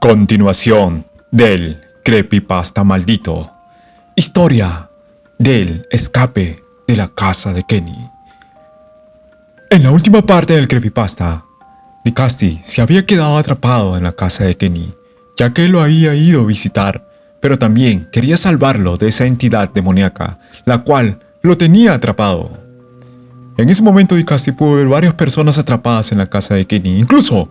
Continuación del creepypasta maldito. Historia del escape de la casa de Kenny. En la última parte del creepypasta, Dicasti se había quedado atrapado en la casa de Kenny, ya que él lo había ido a visitar, pero también quería salvarlo de esa entidad demoníaca, la cual lo tenía atrapado. En ese momento Dicasti pudo ver varias personas atrapadas en la casa de Kenny, incluso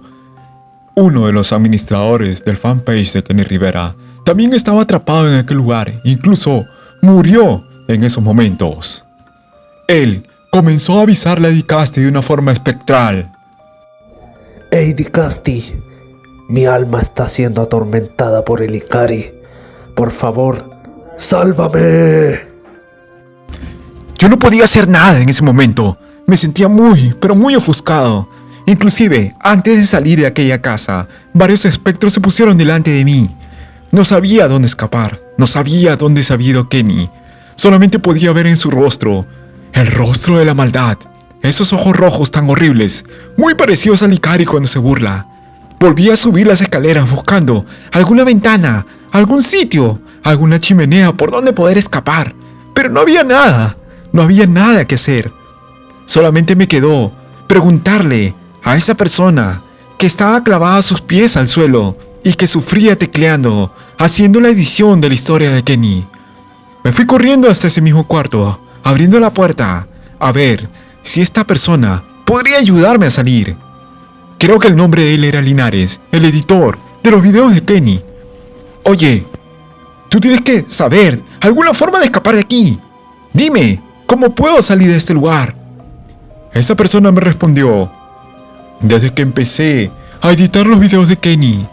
uno de los administradores del fanpage de Kenny Rivera también estaba atrapado en aquel lugar, incluso murió en esos momentos. Él comenzó a avisarle a Dicasti de una forma espectral. Hey Dicasti, mi alma está siendo atormentada por el Ikari. Por favor, ¡sálvame! Yo no podía hacer nada en ese momento. Me sentía pero muy ofuscado. Inclusive, antes de salir de aquella casa, varios espectros se pusieron delante de mí. No sabía dónde escapar, no sabía dónde se había ido Kenny. Solamente podía ver en su rostro, el rostro de la maldad. Esos ojos rojos tan horribles, muy parecidos al Ikari cuando se burla. Volví a subir las escaleras buscando alguna ventana, algún sitio, alguna chimenea por donde poder escapar. Pero no había nada que hacer. Solamente me quedó preguntarle a esa persona que estaba clavada a sus pies al suelo y que sufría tecleando, haciendo la edición de la historia de Kenny. Me fui corriendo hasta ese mismo cuarto, abriendo la puerta, a ver si esta persona podría ayudarme a salir. Creo que el nombre de él era Linares, el editor de los videos de Kenny. Oye, tú tienes que saber alguna forma de escapar de aquí. Dime, ¿cómo puedo salir de este lugar? Esa persona me respondió: desde que empecé a editar los videos de Kenny,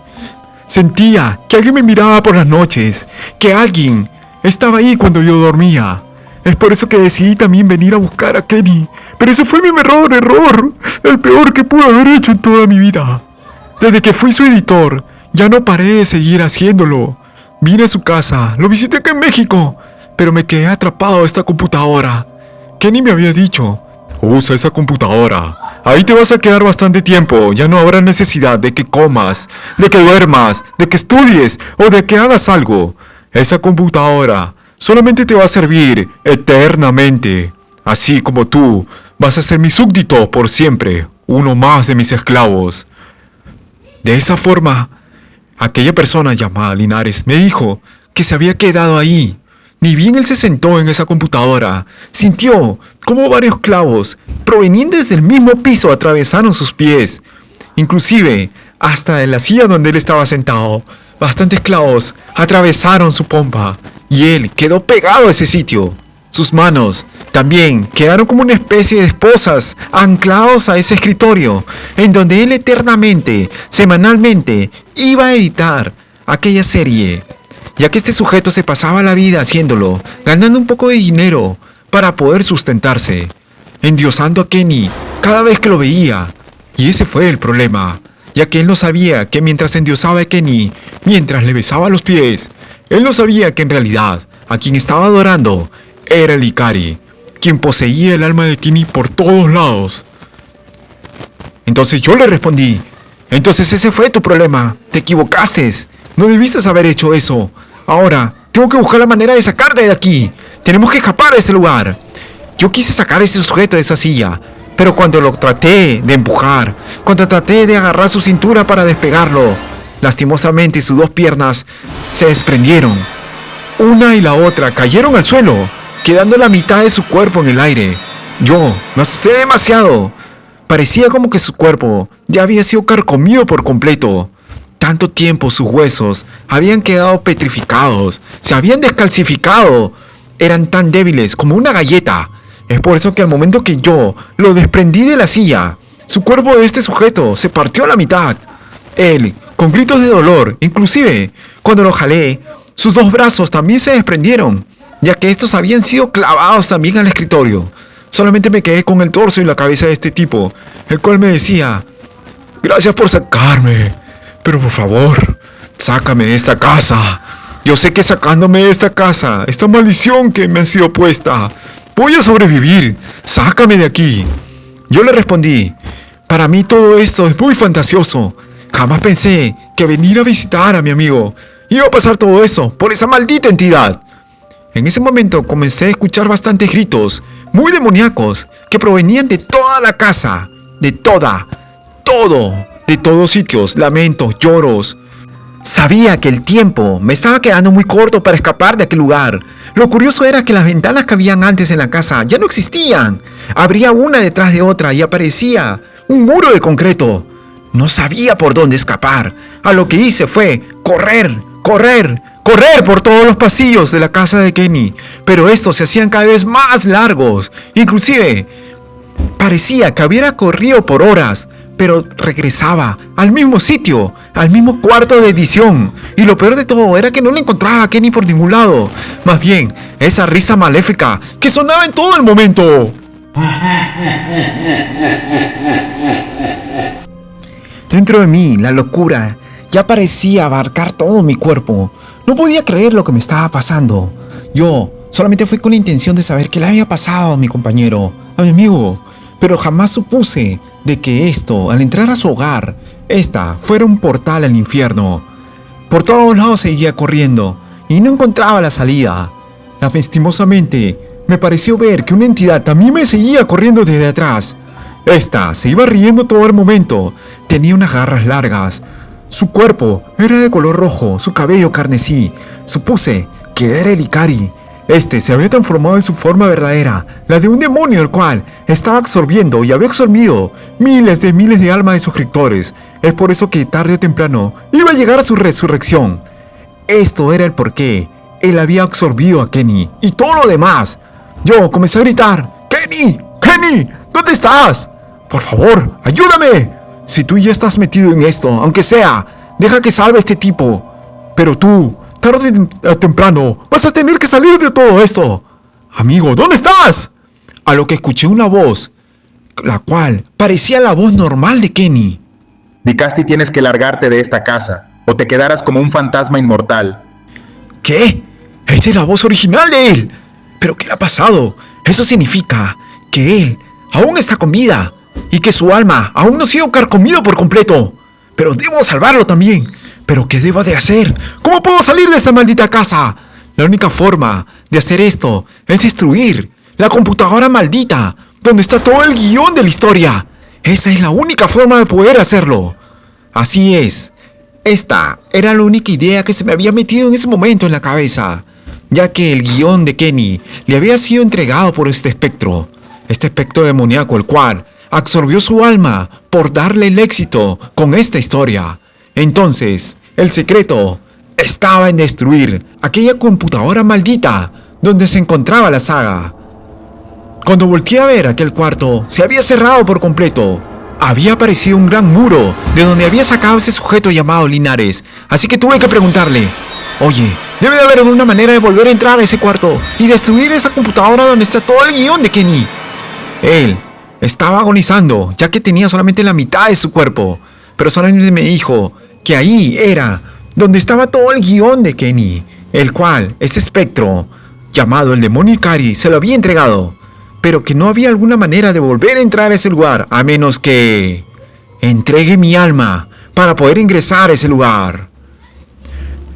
sentía que alguien me miraba por las noches, que alguien estaba ahí cuando yo dormía. Es por eso que decidí también venir a buscar a Kenny. Pero ese fue mi error, el peor que pude haber hecho en toda mi vida. Desde que fui su editor, ya no paré de seguir haciéndolo. Vine a su casa, lo visité acá en México, pero me quedé atrapado en esta computadora. Kenny me había dicho: usa esa computadora. Ahí te vas a quedar bastante tiempo, ya no habrá necesidad de que comas, de que duermas, de que estudies o de que hagas algo. Esa computadora solamente te va a servir eternamente. Así como tú vas a ser mi súbdito por siempre, uno más de mis esclavos. De esa forma, aquella persona llamada Linares me dijo que se había quedado ahí. Ni bien él se sentó en esa computadora, sintió como varios clavos provenientes del mismo piso atravesaron sus pies. Inclusive, hasta en la silla donde él estaba sentado, bastantes clavos atravesaron su pompa y él quedó pegado a ese sitio. Sus manos también quedaron como una especie de esposas anclados a ese escritorio, en donde él eternamente, semanalmente, iba a editar aquella serie. Ya que este sujeto se pasaba la vida haciéndolo, ganando un poco de dinero para poder sustentarse, endiosando a Kenny cada vez que lo veía. Y ese fue el problema, ya que él no sabía que mientras endiosaba a Kenny, mientras le besaba los pies, él no sabía que en realidad a quien estaba adorando era el Ikari, quien poseía el alma de Kenny por todos lados. Entonces yo le respondí: entonces ese fue tu problema, te equivocaste. No debiste haber hecho eso. Ahora, tengo que buscar la manera de sacarte de aquí. Tenemos que escapar de ese lugar. Yo quise sacar a ese sujeto de esa silla, pero cuando lo traté de empujar, cuando traté de agarrar su cintura para despegarlo, lastimosamente sus dos piernas se desprendieron. Una y la otra cayeron al suelo, quedando la mitad de su cuerpo en el aire. Yo me asusté demasiado. Parecía como que su cuerpo ya había sido carcomido por completo. Tanto tiempo sus huesos habían quedado petrificados, se habían descalcificado, eran tan débiles como una galleta. Es por eso que al momento que yo lo desprendí de la silla, su cuerpo de este sujeto se partió a la mitad. Él, con gritos de dolor, inclusive cuando lo jalé, sus dos brazos también se desprendieron, ya que estos habían sido clavados también al escritorio. Solamente me quedé con el torso y la cabeza de este tipo, el cual me decía: gracias por sacarme. Pero por favor, sácame de esta casa. Yo sé que sacándome de esta casa, esta maldición que me ha sido puesta, voy a sobrevivir. Sácame de aquí. Yo le respondí: para mí todo esto es muy fantasioso. Jamás pensé que venir a visitar a mi amigo. Iba a pasar todo eso por esa maldita entidad. En ese momento comencé a escuchar bastantes gritos, muy demoníacos, que provenían de toda la casa, de todos sitios, lamentos, lloros. Sabía que el tiempo me estaba quedando muy corto para escapar de aquel lugar. Lo curioso era que las ventanas que habían antes en la casa ya no existían. Abría una detrás de otra y aparecía un muro de concreto. No sabía por dónde escapar. A lo que hice fue correr por todos los pasillos de la casa de Kenny. Pero estos se hacían cada vez más largos. Inclusive, parecía que hubiera corrido por horas, pero regresaba al mismo sitio, al mismo cuarto de edición. Y lo peor de todo era que no le encontraba a Kenny por ningún lado. Más bien, esa risa maléfica que sonaba en todo el momento. Dentro de mí, la locura ya parecía abarcar todo mi cuerpo. No podía creer lo que me estaba pasando. Yo solamente fui con la intención de saber qué le había pasado a mi compañero, a mi amigo. Pero jamás supuse de que esto, al entrar a su hogar, esta fuera un portal al infierno. Por todos lados seguía corriendo y no encontraba la salida. Lastimosamente, me pareció ver que una entidad también me seguía corriendo desde atrás. Esta se iba riendo todo el momento. Tenía unas garras largas. Su cuerpo era de color rojo, su cabello carmesí. Supuse que era el Ikari. Este se había transformado en su forma verdadera, la de un demonio, el cual estaba absorbiendo y había absorbido miles de almas de suscriptores. Es por eso que tarde o temprano iba a llegar a su resurrección. Esto era el porqué. Él había absorbido a Kenny y todo lo demás. Yo comencé a gritar: ¡Kenny! ¡Kenny! ¿Dónde estás? Por favor, ayúdame. Si tú ya estás metido en esto, aunque sea, deja que salve a este tipo. Pero tú, tarde o temprano, vas a tener que salir de todo esto. Amigo, ¿dónde estás? A lo que escuché una voz, la cual parecía la voz normal de Kenny. Dicasti, tienes que largarte de esta casa, o te quedarás como un fantasma inmortal. ¿Qué? Esa es la voz original de él. ¿Pero qué le ha pasado? Eso significa que él aún está con vida y que su alma aún no ha sido carcomido por completo. Pero debo salvarlo también. ¿Pero qué debo de hacer? ¿Cómo puedo salir de esta maldita casa? La única forma de hacer esto es destruir la computadora maldita donde está todo el guión de la historia. Esa es la única forma de poder hacerlo. Así es. Esta era la única idea que se me había metido en ese momento en la cabeza, ya que el guión de Kenny le había sido entregado por este espectro demoníaco, el cual absorbió su alma por darle el éxito con esta historia. Entonces, el secreto estaba en destruir aquella computadora maldita donde se encontraba la saga. Cuando volteé a ver aquel cuarto, se había cerrado por completo. Había aparecido un gran muro de donde había sacado ese sujeto llamado Linares. Así que tuve que preguntarle: oye, debe de haber alguna manera de volver a entrar a ese cuarto y destruir esa computadora donde está todo el guión de Kenny. Él estaba agonizando, ya que tenía solamente la mitad de su cuerpo. Pero solamente me dijo que ahí era donde estaba todo el guión de Kenny, el cual este espectro llamado el demonio Ikari se lo había entregado, pero que no había alguna manera de volver a entrar a ese lugar a menos que entregue mi alma para poder ingresar a ese lugar.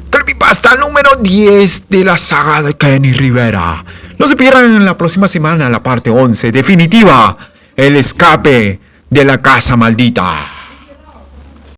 Creepypasta número 10 de la saga de Kenny Rivera. No se pierdan en la próxima semana la parte 11 definitiva, el escape de la casa maldita.